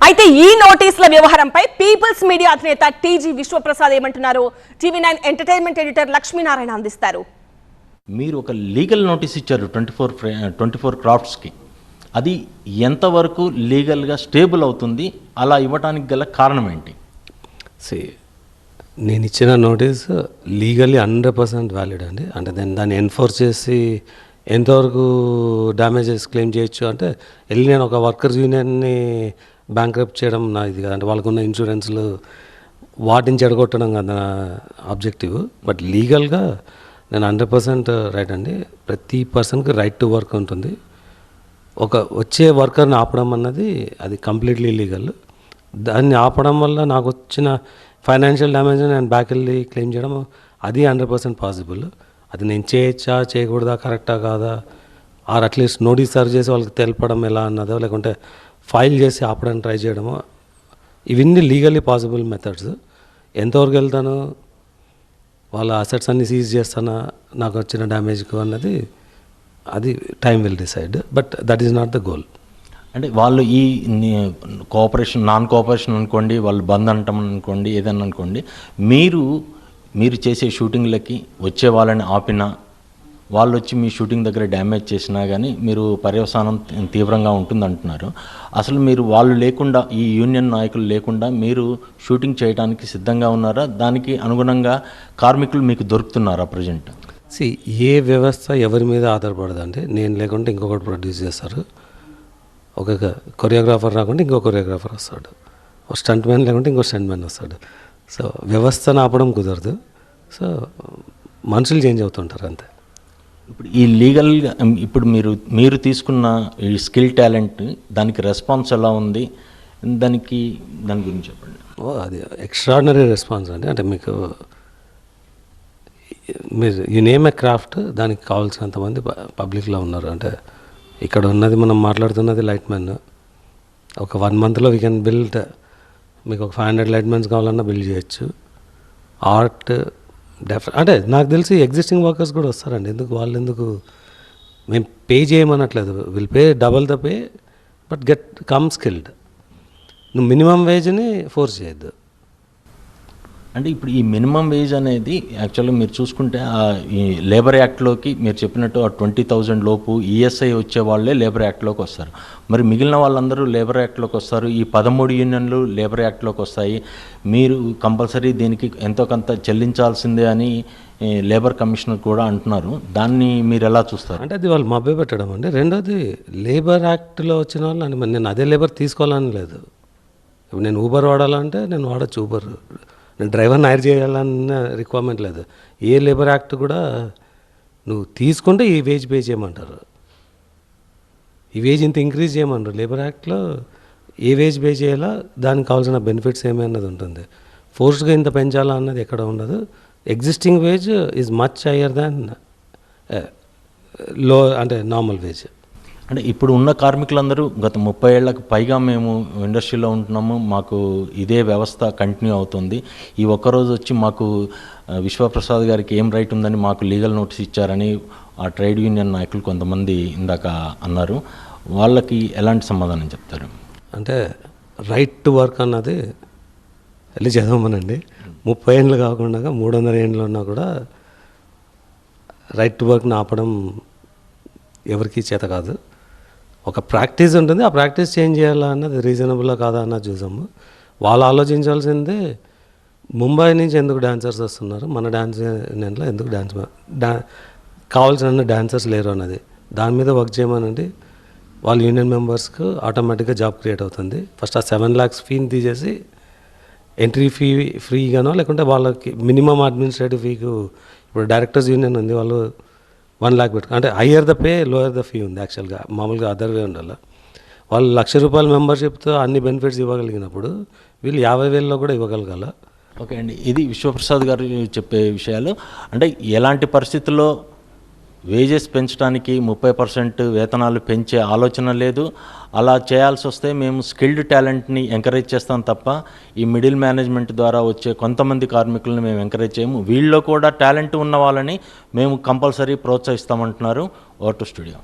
అయితే ఈ నోటీసుల వ్యవహారంపై పీపుల్స్ మీడియా అధినేత టీజీ విశ్వప్రసాద్ ఏమంటున్నారు టీవీ9 ఎంటర్టైన్మెంట్ ఎడిటర్ లక్ష్మీనారాయణ అందిస్తారు. మీరు ఒక లీగల్ నోటీస్ ఇచ్చారు 24 క్రాఫ్ట్స్కి. అది ఎంతవరకు లీగల్గా స్టేబుల్ అవుతుంది? అలా ఇవ్వడానికి గల కారణం ఏంటి? నేను ఇచ్చిన నోటీస్ లీగల్లీ 100% వ్యాలిడ్ అండి. అంటే దాన్ని ఎన్ఫోర్స్ చేసి ఎంతవరకు డ్యామేజెస్ క్లెయిమ్ చేయొచ్చు అంటే వెళ్ళి నేను ఒక వర్కర్స్ యూనియన్ని బ్యాంక్రప్ట్ చేయడం నా ఇది కదా, అంటే వాళ్ళకున్న ఇన్సూరెన్స్లు వాటిని చెడగొట్టడం కదా నా ఆబ్జెక్టివ్. బట్ లీగల్గా నేను 100% రైట్ అండి. ప్రతి పర్సన్కి రైట్ టు వర్క్ ఉంటుంది. ఒక వచ్చే వర్కర్ని ఆపడం అన్నది అది కంప్లీట్లీ లీగల్. దాన్ని ఆపడం వల్ల నాకు వచ్చిన ఫైనాన్షియల్ డ్యామేజ్ నేను బ్యాక్ వెళ్ళి క్లెయిమ్ చేయడం అది 100% పాసిబుల్. అది నేను చేయొచ్చా చేయకూడదా, కరెక్టా కాదా, ఆర్ అట్లీస్ట్ నోటీస్ సర్వ్ చేసి వాళ్ళకి తెలపడం ఎలా అన్నదో, లేకుంటే ఫైల్ చేసి ఆపడానికి ట్రై చేయడమో, ఇవన్నీ లీగల్లీ పాసిబుల్ మెథడ్స్. ఎంతవరకు వెళ్తాను, వాళ్ళ అసెట్స్ అన్నీ సీజ్ చేస్తానా నాకు వచ్చిన డ్యామేజ్కు అన్నది అది time will decide. But that is not the goal. అంటే వాళ్ళు ఈ కోఆపరేషన్ నాన్ కోఆపరేషన్ అనుకోండి, వాళ్ళు బంద్ అంటాం అనుకోండి, ఏదన్నా అనుకోండి, మీరు చేసే షూటింగ్లకి వచ్చే వాళ్ళని ఆపినా, వాళ్ళు వచ్చి మీ షూటింగ్ దగ్గర డ్యామేజ్ చేసినా కానీ మీరు పర్యవసానం తీవ్రంగా ఉంటుంది అంటున్నారు. అసలు మీరు వాళ్ళు లేకుండా, ఈ యూనియన్ నాయకులు లేకుండా మీరు షూటింగ్ చేయడానికి సిద్ధంగా ఉన్నారా? దానికి అనుగుణంగా కార్మికులు మీకు దొరుకుతున్నారా ప్రజెంట్? ఏ వ్యవస్థ ఎవరి మీద ఆధారపడదండి. నేను లేకుంటే ఇంకొకటి ప్రొడ్యూస్ చేస్తారు, ఒక కొరియోగ్రాఫర్ రాకుంటే ఇంకో కొరియోగ్రాఫర్ వస్తాడు, ఒక స్టంట్ మ్యాన్ లేకుంటే ఇంకో స్టంట్ మ్యాన్ వస్తాడు. సో వ్యవస్థను ఆపడం కుదరదు. సో మనుషులు చేంజ్ అవుతుంటారు అంతే. ఇప్పుడు ఈ లీగల్గా ఇప్పుడు మీరు తీసుకున్న ఈ స్కిల్ టాలెంట్ దానికి రెస్పాన్స్ ఎలా ఉంది? దాని గురించి చెప్పండి. అది ఎక్స్ట్రాడినరీ రెస్పాన్స్ అండి. అంటే మీరు యు నేమ్ ఏ క్రాఫ్ట్, దానికి కావాల్సినంతమంది పబ్లిక్లో ఉన్నారు. అంటే ఇక్కడ ఉన్నది మనం మాట్లాడుతున్నది లైట్ మ్యాన్. ఒక 1 monthలో వీ కెన్ బిల్డ్, మీకు ఒక 500 లైట్ మ్యాన్స్ కావాలన్నా బిల్డ్ చేయొచ్చు. ఆర్ట్ అంటే నాకు తెలిసి ఎగ్జిస్టింగ్ వర్కర్స్ కూడా వస్తారండి. ఎందుకు మేము పే చేయమనట్లేదు, will pay double the pay, but come skilled. నువ్వు మినిమం వేజ్ని ఫోర్స్ చేయొద్దు. అంటే ఇప్పుడు ఈ మినిమం వేజ్ అనేది యాక్చువల్గా మీరు చూసుకుంటే ఈ లేబర్ యాక్ట్లోకి మీరు చెప్పినట్టు ఆ 20,000 లోపు ఈఎస్ఐ వచ్చే వాళ్ళే లేబర్ యాక్ట్లోకి వస్తారు. మరి మిగిలిన వాళ్ళందరూ లేబర్ యాక్ట్లోకి వస్తారు. ఈ 13 యూనియన్లు లేబర్ యాక్ట్లోకి వస్తాయి. మీరు కంపల్సరీ దీనికి ఎంతో కొంత చెల్లించాల్సిందే అని లేబర్ కమిషనర్ కూడా అంటున్నారు. దాన్ని మీరు ఎలా చూస్తారు? అంటే అది వాళ్ళు మభ్య పెట్టడం అండి. రెండోది లేబర్ యాక్ట్లో వచ్చిన వాళ్ళు నేను అదే లేబర్ తీసుకోవాలని లేదు. ఇప్పుడు నేను ఊబర్ వాడాలంటే నేను వాడచ్చు ఊబర్, నేను డ్రైవర్ని హైర్ చేయాలన్న రిక్వైర్మెంట్ లేదు. ఏ లేబర్ యాక్ట్ కూడా నువ్వు తీసుకుంటే ఈ వేజ్ పే చేయమంటారు, ఈ వేజ్ ఇంత ఇంక్రీజ్ చేయమంటారు. లేబర్ యాక్ట్లో ఏ వేజ్ పే చేయాలా, దానికి కావాల్సిన బెనిఫిట్స్ ఏమన్నది ఉంటుంది. ఫోర్స్గా ఇంత పెంచాలా అన్నది ఎక్కడ ఉండదు. Existing wage is much higher than లో అంటే నార్మల్ వేజ్. అంటే ఇప్పుడు ఉన్న కార్మికులందరూ గత 30 ఏళ్లకు పైగా మేము ఇండస్ట్రీలో ఉంటున్నాము, మాకు ఇదే వ్యవస్థ కంటిన్యూ అవుతుంది. ఈ ఒక్కరోజు వచ్చి మాకు విశ్వప్రసాద్ గారికి ఏం రైట్ ఉందని మాకు లీగల్ నోటీస్ ఇచ్చారని ఆ ట్రేడ్ యూనియన్ నాయకులు కొంతమంది ఇందాక అన్నారు. వాళ్ళకి ఎలాంటి సమాధానం చెప్తారు? అంటే రైట్ టు వర్క్ అన్నది వెళ్ళి చదవమనండి. 30 ఏళ్ళు కాకుండా 300 ఏళ్ళు ఉన్నా కూడా రైట్ టు వర్క్ని ఆపడం ఎవరికి చేత కాదు. ఒక ప్రాక్టీస్ ఉంటుంది, ఆ ప్రాక్టీస్ చేంజ్ చేయాలా అన్నది రీజనబుల్లా కాదా అన్నది చూసాము. వాళ్ళు ఆలోచించాల్సిందే ముంబై నుంచి ఎందుకు డాన్సర్స్ వస్తున్నారు, మన డాన్స్ యూనియన్లో ఎందుకు కావాల్సిన డాన్సర్స్ లేరు అన్నది. దాని మీద వర్క్ చేయమనండి. వాళ్ళ యూనియన్ మెంబర్స్కి ఆటోమేటిక్గా జాబ్ క్రియేట్ అవుతుంది. ఫస్ట్ ఆ 7 lakhs ఫీని తీసేసి ఎంట్రీ ఫీ ఫ్రీగానో, లేకుంటే వాళ్ళకి మినిమం అడ్మినిస్ట్రేటివ్ ఫీకు, ఇప్పుడు డైరెక్టర్స్ యూనియన్ ఉంది, వాళ్ళు 1 lakh పెట్టు అంటే higher the pay lower the fee ఉంది. యాక్చువల్గా మామూలుగా అదర్ వే ఉండాలి. వాళ్ళు ₹1,00,000 మెంబర్షిప్తో అన్ని బెనిఫిట్స్ ఇవ్వగలిగినప్పుడు వీళ్ళు 50,000లో కూడా ఇవ్వగలగాల. ఓకే అండి, ఇది విశ్వప్రసాద్ గారు చెప్పే విషయాలు. అంటే ఎలాంటి పరిస్థితుల్లో వేజెస్ పెంచడానికి 30% వేతనాలు పెంచే ఆలోచన లేదు. అలా చేయాల్సి వస్తే మేము స్కిల్డ్ టాలెంట్ని ఎంకరేజ్ చేస్తాం తప్ప ఈ మిడిల్ మేనేజ్మెంట్ ద్వారా వచ్చే కొంతమంది కార్మికులను మేము ఎంకరేజ్ చేయము. వీళ్ళలో కూడా టాలెంట్ ఉన్న వాళ్ళని మేము కంపల్సరీ ప్రోత్సహిస్తామంటున్నారు. Over to studio.